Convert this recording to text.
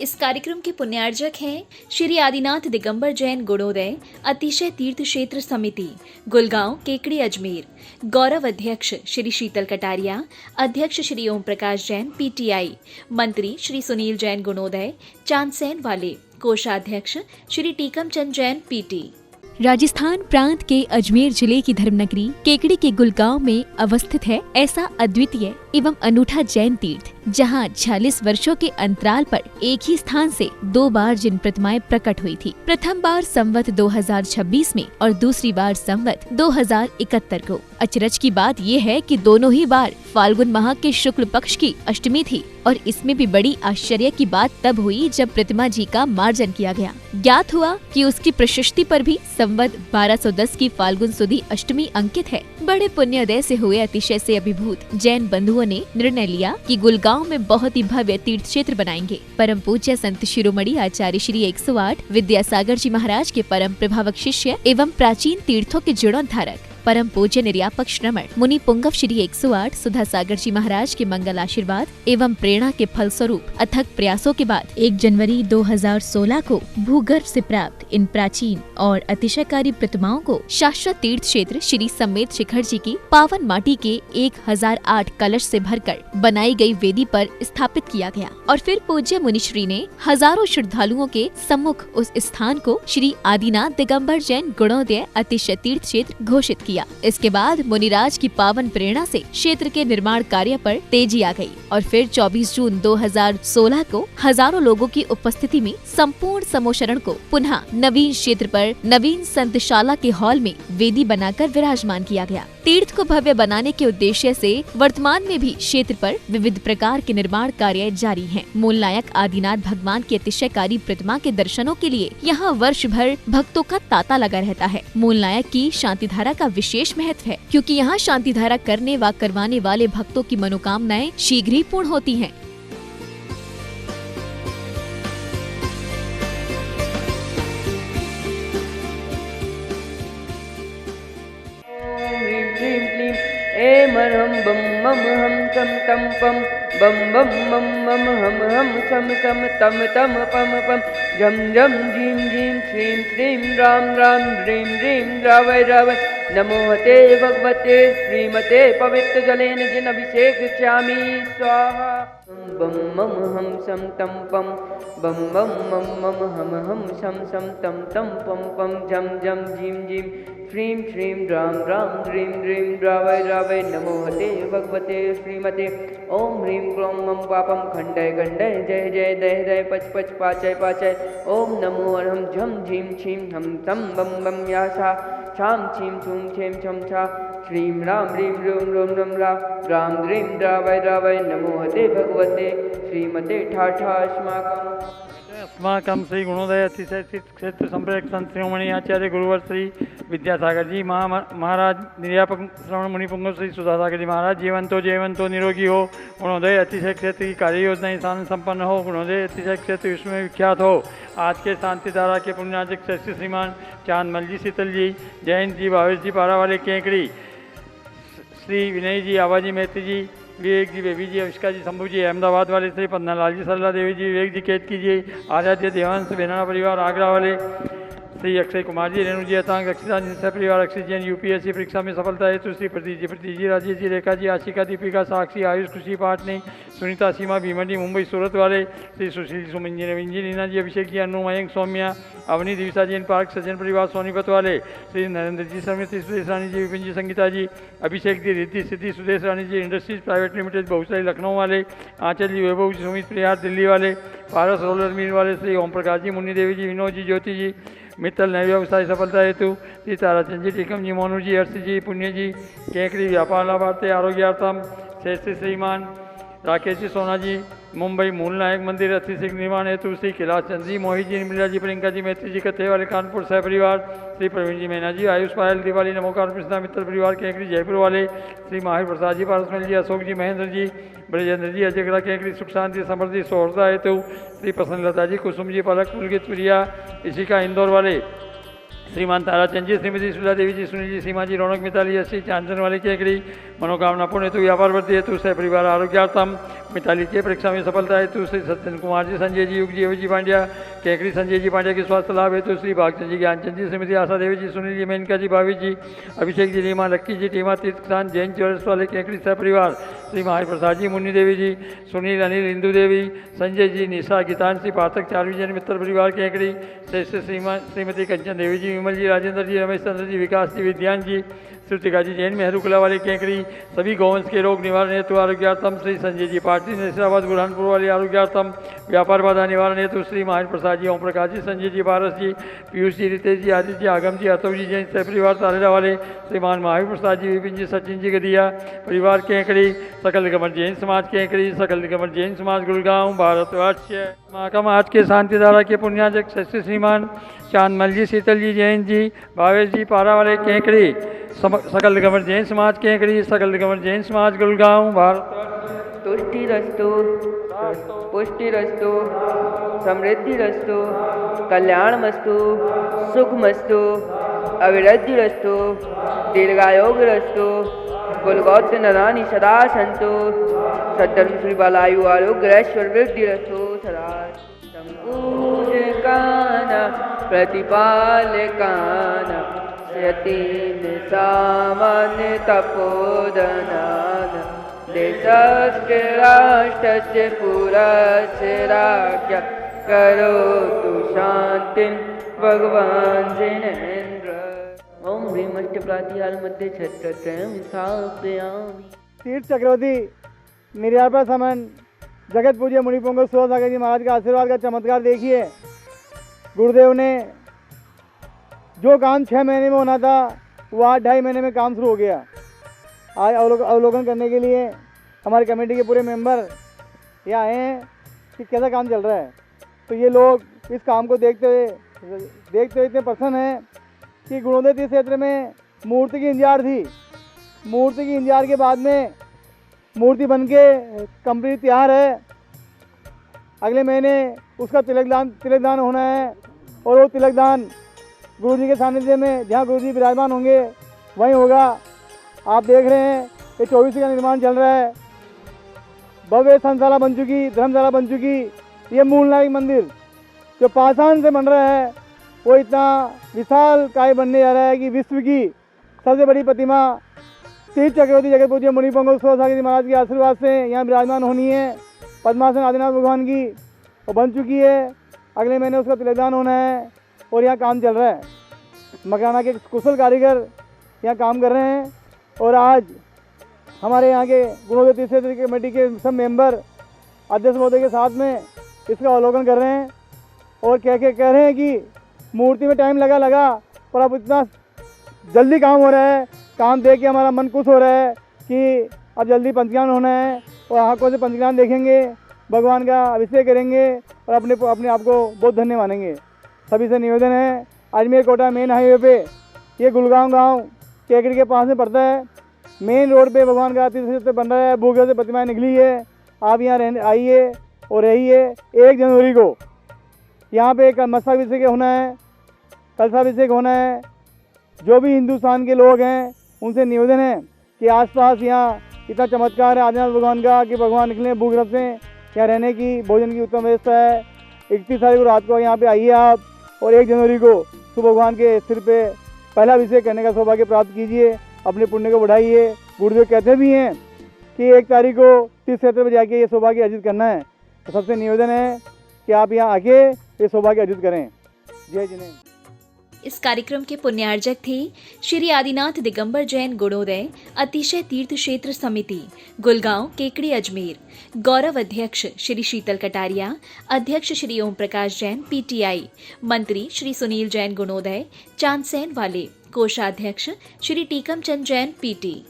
इस कार्यक्रम के पुण्यार्जक हैं श्री आदिनाथ दिगंबर जैन गुणोदय अतिशय तीर्थ क्षेत्र समिति, गुलगांव, केकड़ी, अजमेर। गौरव अध्यक्ष श्री शीतल कटारिया, अध्यक्ष श्री ओम प्रकाश जैन, पीटीआई। मंत्री श्री सुनील जैन गुणोदय, चांदसैन वाले। कोषाध्यक्ष श्री टीकम चंद जैन, पीटी। राजस्थान प्रांत के अजमेर जिले की धर्मनगरी केकड़ी के गुलगांव में अवस्थित है ऐसा अद्वितीय एवं अनूठा जैन तीर्थ, जहां 46 वर्षों के अंतराल पर एक ही स्थान से 2 बार जिन प्रतिमाएं प्रकट हुई थी। प्रथम बार संवत 2026 में और दूसरी बार संवत 2071 को। अचरज की बात यह है कि दोनों ही बार फाल्गुन माह के शुक्ल पक्ष की अष्टमी थी और इसमें भी बड़ी आश्चर्य की बात तब हुई जब प्रतिमा जी का मार्जन किया गया। ज्ञात हुआ कि उसकी प्रशस्ति पर भी संवत 1210 की फाल्गुन सुदी अष्टमी अंकित है। बड़े पुण्योदय से हुए अतिशय से अभिभूत जैन बंधुओं ने निर्णय लिया कि गुलगांव में बहुत ही भव्य तीर्थ क्षेत्र बनाएंगे। परम पूज्य संत शिरोमणि आचार्य श्री 108 विद्यासागर जी महाराज के परम प्रभावक शिष्य एवं प्राचीन तीर्थों के जीर्णोद्धारक परम पूज्य निर्यापक श्रमण मुनि पुंगव श्री 108 सुधा सागर जी महाराज के मंगल आशीर्वाद एवं प्रेरणा के फलस्वरूप अथक प्रयासों के बाद 1 जनवरी 2016 को भूगर्भ से प्राप्त इन प्राचीन और अतिशयकारी प्रतिमाओं को शाश्वत तीर्थ क्षेत्र श्री समेत शिखर जी की पावन माटी के 1008 कलश से भरकर बनाई गई वेदी पर स्थापित किया गया और फिर पूज्य मुनिश्री ने हजारों श्रद्धालुओं के सम्मुख उस स्थान को श्री आदिनाथ दिगंबर जैन गुणोदय अतिशय तीर्थ क्षेत्र घोषित किया। इसके बाद मुनिराज की पावन प्रेरणा से क्षेत्र के निर्माण कार्य पर तेजी आ गई और फिर 24 जून 2016 को हजारों लोगों की उपस्थिति में संपूर्ण समोशरण को पुनः नवीन क्षेत्र पर नवीन संतशाला के हॉल में वेदी बनाकर विराजमान किया गया। तीर्थ को भव्य बनाने के उद्देश्य से वर्तमान में भी क्षेत्र पर विविध प्रकार के निर्माण कार्य जारी हैं। मूल नायक आदिनाथ भगवान की अतिशयकारी प्रतिमा के दर्शनों के लिए यहाँ वर्ष भर भक्तों का तांता लगा रहता है। मूल नायक की शांति धारा का विशेष महत्व है क्योंकि यहाँ शांति धारा करने व करवाने वाले भक्तों की मनोकामनाएं शीघ्र ही पूर्ण होती हैं। एम हम बम मम हम तम तम पम बम बम मम मम हम सम सम तम तम पम पम जम जम जीम जीम श्रीम श्रीम राम राम ह्रीम ह्रीम रावय रावय नमो हते भगवते श्रीमते पवित्र जलेन जिन अभिषेक च्यामी स्वाहा बम मम हम सम तम पम बम बम मम मम हम सम सम तम तम पम पम जम जम जीम जीम श्रीम श्रीम राम राम ह्रीम ह्रीम रावय रावय नमो हते भगवते श्रीमते ओम ह्रीं क्लों मम पापम खंडय खंडय जय जय दय दय पच पच पाचय पाचय ओम नमो अरहम झम झीम छीम हम तम बम बम यासा छाम छीम छूम छेम छम छा श्रीं राम ह्रीं ह्रूं ह्रूं रम राम ह्रीं रावय रावय नमो हते भगवते श्रीमते ठाठा अस्माकं श्री गुणोदय अतिशय क्षेत्र संप्रदाय संत शिरोमणि आचार्य गुरुवर श्री विद्यासागर जी महाराज निर्यापक श्रवण मुनि पुंगव श्री सुधा सागर जी महाराज जीवंतो निरोगी हो। गुणोदय अतिशय क्षेत्र की कार्य योजना ईशान संपन्न हो। गुणोदय अतिशय क्षेत्र विश्व में विख्यात हो। आज के शांति धारा के पुण्यार्जक श्रेष्ठ श्रीमान चांदमल जी, शीतल जी, जयंत जी, भावेश जी, पारा वाले केकड़ी, श्री विनय जी, आवाजी मैत्री जी, विवेक जी, बेबी जी, अविष्का जी, शंभू जी, अहमदाबाद वाले श्री पन्नालाल जी, सरला देवी जी, विवेक जी, केतकी जी, आराध्य देवांश बेनाना परिवार आगरा वाले श्री अक्षय कुमार जी, रेणु जी, अतांग रक्षिता जी, परिवार अक्षय जैन यूपीएससी परीक्षा में सफलता हेतु श्री प्रतीक जी, राजेश जी, रेखा जी, आशिका, दीपिका, साक्षी, आयुष, खुशी पाटनी, सुनीता, सीमा, भीमंडी, मुंबई, सूरत वाले श्री सुशील, सुमन जी, नवीन जी, नीना जी, अभिषेक जी, अनु, मयंक, सौम्या, अवनी, दिविसा जी, पार्क, सज्जन परिवार सोनीपत वाले श्री नरेंद्र जी, समिति, सुदेश रानी जी, विपिन जी, संगीता जी, अभिषेक जी, रिद्धि सिद्धि, सुदेश रानी जी, इंडस्ट्रीज प्राइवेट लिमिटेड बहुसरी लखनऊ वाले, आंचल जी, वैभव जी, सुमित प्रियार दिल्ली वाले, पारस रोलर मिल वाले श्री ओम प्रकाश जी, मुन्नी देवी जी, विनोद जी, ज्योति जी, मित्तल नए व्यवसाय सफलता हेतु श्री ताराचंद जी, टीकम जी, मोनू जी, हर्ष जी, पुण्य जी, केकड़ी व्यापार लाभार्थी आरोग्यार्थम श्रेष्ठ श्रीमान राकेश जी, सोना जी, मुंबई मूल नायक मंदिर अतिशय निर्माण हेतु श्री कैलाश चंद्र जी, मोहित जी, निर्मला जी, प्रियंका जी, मैत्री जी, कथे वाले कानपुर सह परिवार श्री प्रवीण जी, मैना जी, आयुष पायल दिवाली, नमोकार कृष्णा मित्तल परिवार केकड़ी जयपुर वाले श्री माहिर प्रसाद जी, पारसमल जी, अशोक जी, महेंद्र जी, ब्रजेंद्र जी, अजय केकड़ी, सुख शांति समृद्धि सौहृदा हेतु श्री प्रसन्नलता जी, कुसुम जी, पलक पुलकित प्रिया, इसी का इंदौर वाले श्रीमान ताराचंद जी, श्रीमती सुला देवी जी, सुनील जी, सीमा जी, रौनक मिताली अस्सी, चांदन वाली केकड़ी, मनोकामना पूर्ण हेतु व्यापार वृद्धि हेतु सह परिवार आरोग्यार्थम, मिताली के परीक्षा में सफलता हेतु श्री सत्यन कुमार जी, संजय जी, युग जी, अवय जी पांड्या, केकड़ी संजय जी पांड्या के स्वास्थ्य लाभ हेतु श्री भागचंद जी, ज्ञानचंद जी, श्रीमती आशा देवी जी, सुनील जी, मेनका जी, भावी जी, अभिषेक जी, रीमा, लक्की जी, टीमा तीर्थस्थान, जैन ज्वेलर्स वाले केकड़ी सह परिवार, श्री महावीर प्रसाद जी, मुन्नी देवी जी, सुनील, अनिल, इंदू देवी, संजय जी, निशा, गीतांशी, पाठक, चारवी जैन मित्र परिवार केकड़ी, श्रेष्ठ श्रीमती कंचन देवी जी, विमल जी, राजेंद्र जी, रमेश चंद्र जी, विकास जी, विद्यान जी, श्रुतिका जी, जैन मेहरुकुला वाली केकड़ी, सभी गौवंश के रोग निवारण हेतु आरोग्यार्थम श्री संजय जी पाटिल, नसीराबाद बुरहानपुर वाली आरोग्यार्थम, व्यापार बाधा निवारण हेतु श्री महावीर प्रसाद जी, ओम प्रकाश जी, संजय जी, पारस जी, पीयूष जी, रितेश जी, आदित्य जी, आगम जी, अतव जी, जैन सह परिवार तारेरा वाले श्रीमान महावीर प्रसाद जी, विपिन जी, सचिन जी, गदिया परिवार केकड़ी, सकल दिगंबर जैन समाज केकड़ी, सकल दिगंबर जैन समाज गुड़गांव, भारतवर्ष। महाकम आज के शांति धारा के पुण्याजक सस्य श्रीमान चांदमल जी, शीतल जी, जैन जी, भावेश जी, पारा वाले केकड़ी, सकल दिगंबर जैन समाज केकड़ी, सकल दिगंबर जैन समाज गुड़गांव, भारत। तुष्टिरस्तु, पुष्टिरस्तु, समृद्धिरस्तु, कल्याणमस्तु, सुखमस्तु, अविरद्धिरस्तु, दीर्घायोगरस्तु, कुलगोत्र नरानि सदा सन्तु, सद्धर्म श्री बालायु आरोग्य ऐश्वर्य वृद्धिरस्तु सदा। संपूजकान प्रतिपालकान यतीन सामान्य तपोधनान देशस्य राष्ट्रस्य पुरस्य राज्ञ करोतु शांतिं भगवान जिनेन्द्र। ओम ह्रीं अष्टप्रातिहार मध्ये छत्रत्रयं स्थापयामि। तीर्थ चक्रवर्ती निर्यापा समन जगत पूज्य मुनिपुंगव सुधासागर जी महाराज का आशीर्वाद का चमत्कार देखिए। गुरुदेव ने जो काम 6 महीने में होना था वो आज 2.5 महीने में काम शुरू हो गया। आज अवलोकन करने के लिए हमारी कमेटी के पूरे मेंबर यहाँ आए हैं कि कैसा काम चल रहा है। तो ये लोग इस काम को देखते हुए इतने प्रसन्न हैं कि गुणोदय तीर्थ क्षेत्र में मूर्ति की इंतजार थी। मूर्ति की इंतजार के बाद में मूर्ति बनके कंप्लीट तैयार है। अगले महीने उसका तिलकदान होना है और वो तिलकदान गुरु जी के सानिध्य में जहाँ गुरु जी विराजमान होंगे वहीं होगा। आप देख रहे हैं ये 24 का निर्माण चल रहा है। भव्य संशाला बन चुकी, धर्मशाला बन चुकी। ये मूलनायक मंदिर जो पाषाण से बन रहा है वो इतना विशाल काय बनने जा रहा है कि विश्व की सबसे बड़ी प्रतिमा तीर्थ चक्रवर्ती जगत पूज्य मुनिपुंगव सुधासागर जी महाराज के आशीर्वाद से यहाँ विराजमान होनी है। पद्मासन आदिनाथ भगवान की वो बन चुकी है। अगले महीने उसका तिलकदान होना है और यहाँ काम चल रहा है। मकाना के कुशल कारीगर यहाँ काम कर रहे हैं और आज हमारे यहाँ के गुणोदय तीर्थ क्षेत्र कमेटी के सब मेंबर अध्यक्ष महोदय के साथ में इसका अवलोकन कर रहे हैं और कह रहे हैं कि मूर्ति में टाइम लगा पर अब इतना जल्दी काम हो रहा है। काम देख के हमारा मन खुश हो रहा है कि अब जल्दी पंचज्ञान होना है और आँखों से पंचज्ञान देखेंगे, भगवान का अभिषेक करेंगे और अपने आप को बहुत धन्य मानेंगे। सभी से निवेदन है, अजमेर कोटा मेन हाईवे पे ये गुलगांव गांव केकड़ी के पास में पड़ता है। मेन रोड पे भगवान का तीर्थ बन रहा है। भूगल से प्रतिमाएँ निकली है। आप यहाँ आइए और रहिए। 1 जनवरी को यहाँ पे कलशाभिषेक होना है, कलशाभिषेक होना है। जो भी हिंदुस्तान के लोग हैं उनसे निवेदन है कि आसपास यहाँ इतना चमत्कार है आदिनाथ भगवान का कि भगवान निकले भूगर्भ से। यहाँ रहने की, भोजन की उत्तम व्यवस्था है। 31 तारीख को रात को यहाँ पे आइए आप और 1 जनवरी को सुबह भगवान के सिर पे पहला अभिषेक करने का सौभाग्य प्राप्त कीजिए। अपने पुण्य को बढ़ाइए। गुरुदेव कहते भी हैं कि 1 तारीख को तीर्थ क्षेत्र में जाके ये सौभाग्य अर्जित करना है। तो सबसे निवेदन है कि आप यहाँ आके ये सौभाग्य अर्जित करें। जय जिनेन्द्र। इस कार्यक्रम के पुण्यार्जक थे श्री आदिनाथ दिगंबर जैन गुणोदय अतिशय तीर्थ क्षेत्र समिति, गुलगांव, केकड़ी, अजमेर। गौरव अध्यक्ष श्री शीतल कटारिया, अध्यक्ष श्री ओम प्रकाश जैन, पीटीआई। मंत्री श्री सुनील जैन गुणोदय, चांदसैन वाले। कोषाध्यक्ष श्री टीकम चंद जैन, पीटी।